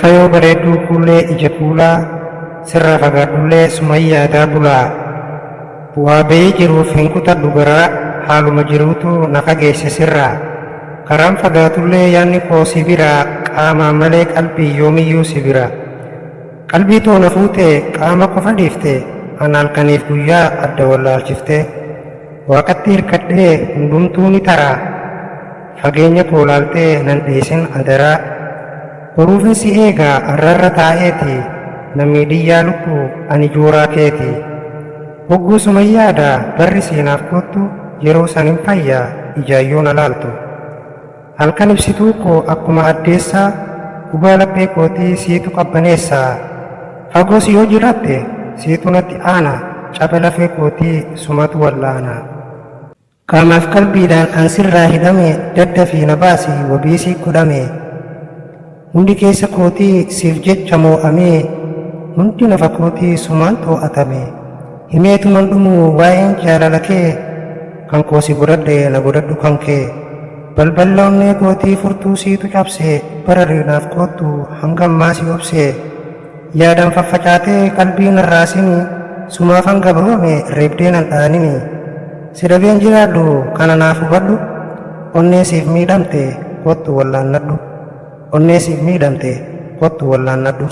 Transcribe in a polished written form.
fayoo bareedduu kuullee ija kuulaa sirraa fagaadhullee sumayyaa daabulaa bu'aa ba'ee jiruuf hin kutadhu garaa haaluma jiruutu na fageesse sirraa karaan fagaatullee yaanni koo si biraa qaamaa malee qalbii yoomiyyuu si bira qalbii toona fuute qaama qofa dhiifte ana halkaniif guyyaa adda wallaalchifte waaqatti hirkadhee hundumtuu ni taraa fageenya koo laaltee nan dhiisin adaraa boruufin si eegaa arrarra taa'eeti namni dhiyyaa lubbuu ani jooraa keeti hogguu sumayyaadha barri seenaaf kottu yeroo sanin fayyaa ijaayyoon alaaltu halkan ibsituu koo akkuma addeessaa gubaa laphee kootii siitu qabbaneessaa fagoos yoo jiraatte siitu natti aana cabe lafee kootii sumatu wallaana qaamaaf qalbiidhaan an sirraa hidhame daddafii na baasii wabiisii godhame hundi keessa kootii siif jecha moo'amee hundi nafa kootii sumaan too'atame himeetuman dhumuu waa'een jaalala kee kan koo si godhadhe na godhadhu kan kee balballa onnee kootii furtuu siitu cabsee bara reenaaf koottu hangammaa si obsee yaadaan faffacaatee qalbii narraasini sumaaf hanga baroome reebdee nan dhaanini si dhabeen jiraadhu kana naaf hubadhu onnee siif miidhamte kottu wallaannadhu onnee siif miidhamte kottu wallaannadhu